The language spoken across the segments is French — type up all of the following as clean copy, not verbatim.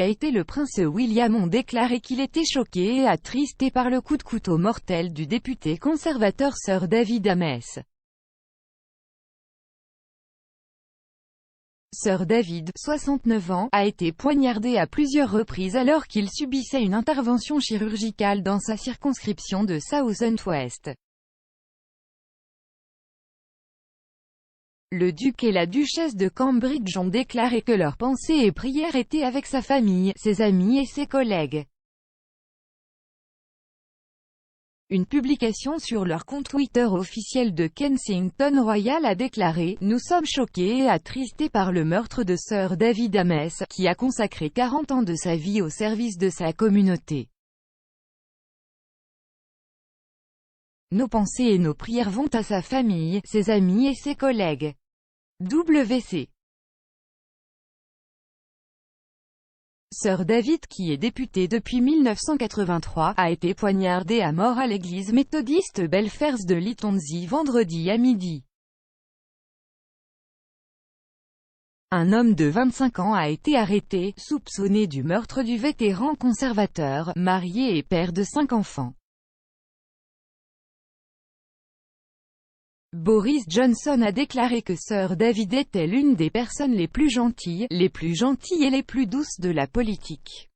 qu'a été le prince William ont déclaré qu'il était choqué et attristé par le coup de couteau mortel du député conservateur Sir David Ames. Sir David, 69 ans, a été poignardé à plusieurs reprises alors qu'il subissait une intervention chirurgicale dans sa circonscription de Southend-West. Le duc et la duchesse de Cambridge ont déclaré que leurs pensées et prières étaient avec sa famille, ses amis et ses collègues. Une publication sur leur compte Twitter officiel de Kensington Royal a déclaré « Nous sommes choqués et attristés par le meurtre de Sir David Ames, qui a consacré 40 ans de sa vie au service de sa communauté. Nos pensées et nos prières vont à sa famille, ses amis et ses collègues. WC. Sir David, qui est député depuis 1983, a été poignardé à mort à l'église méthodiste Belfairs de Leigh-on-Sea vendredi à midi. Un homme de 25 ans a été arrêté, soupçonné du meurtre du vétéran conservateur, marié et père de 5 enfants. Boris Johnson a déclaré que Sir David était l'une des personnes les plus gentilles et les plus douces de la politique.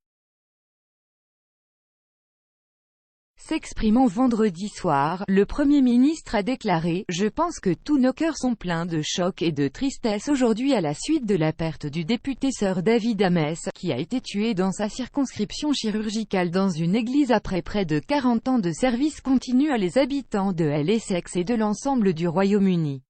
S'exprimant vendredi soir, le Premier ministre a déclaré « Je pense que tous nos cœurs sont pleins de choc et de tristesse aujourd'hui à la suite de la perte du député Sir David Ames, qui a été tué dans sa circonscription chirurgicale dans une église après près de 40 ans de service continu à les habitants de l'Essex et de l'ensemble du Royaume-Uni.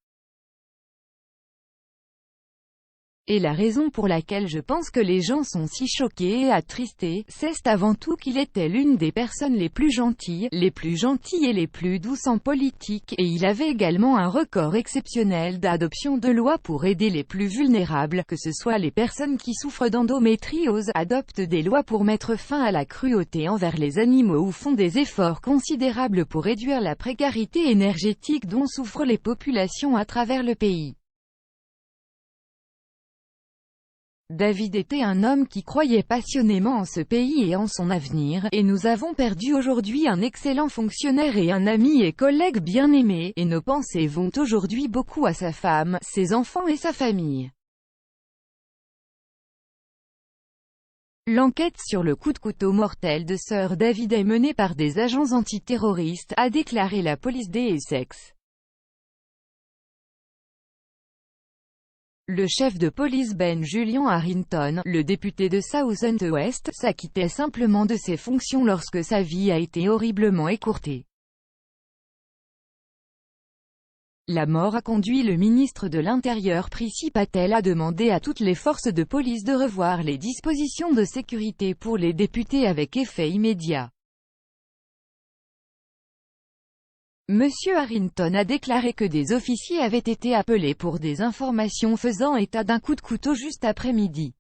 Et la raison pour laquelle je pense que les gens sont si choqués et attristés, c'est avant tout qu'il était l'une des personnes les plus gentilles et les plus douces en politique, et il avait également un record exceptionnel d'adoption de lois pour aider les plus vulnérables, que ce soit les personnes qui souffrent d'endométriose, adoptent des lois pour mettre fin à la cruauté envers les animaux ou font des efforts considérables pour réduire la précarité énergétique dont souffrent les populations à travers le pays. David était un homme qui croyait passionnément en ce pays et en son avenir, et nous avons perdu aujourd'hui un excellent fonctionnaire et un ami et collègue bien-aimé, et nos pensées vont aujourd'hui beaucoup à sa femme, ses enfants et sa famille. L'enquête sur le coup de couteau mortel de Sir David est menée par des agents antiterroristes, a déclaré la police d'Essex. Le chef de police Ben Julian Harrington, le député de Southend-West, s'acquittait simplement de ses fonctions lorsque sa vie a été horriblement écourtée. La mort a conduit le ministre de l'Intérieur Priti Patel à demander à toutes les forces de police de revoir les dispositions de sécurité pour les députés avec effet immédiat. Monsieur Harrington a déclaré que des officiers avaient été appelés pour des informations faisant état d'un coup de couteau juste après midi.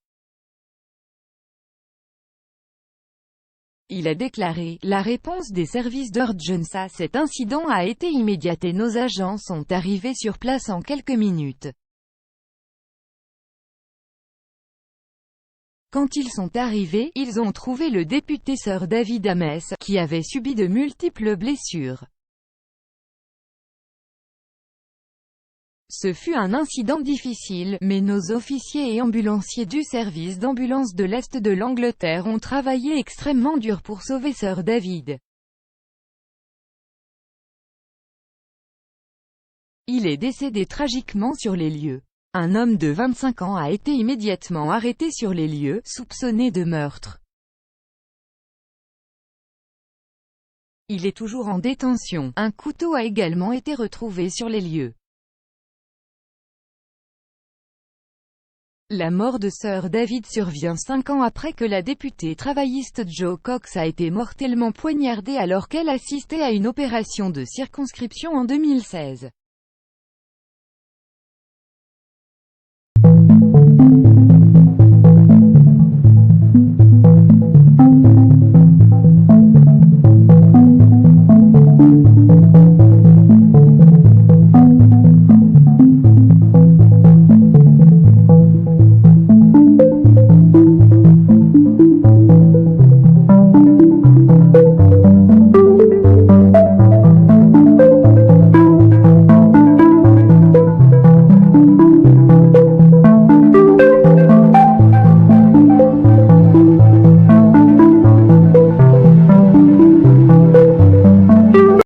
Il a déclaré « La réponse des services d'urgence à cet incident a été immédiate et nos agents sont arrivés sur place en quelques minutes. Quand ils sont arrivés, ils ont trouvé le député Sir David Ames, qui avait subi de multiples blessures. Ce fut un incident difficile, mais nos officiers et ambulanciers du service d'ambulance de l'Est de l'Angleterre ont travaillé extrêmement dur pour sauver Sir David. Il est décédé tragiquement sur les lieux. Un homme de 25 ans a été immédiatement arrêté sur les lieux, soupçonné de meurtre. Il est toujours en détention. Un couteau a également été retrouvé sur les lieux. La mort de Sir David survient 5 ans après que la députée travailliste Jo Cox a été mortellement poignardée alors qu'elle assistait à une opération de circonscription en 2016.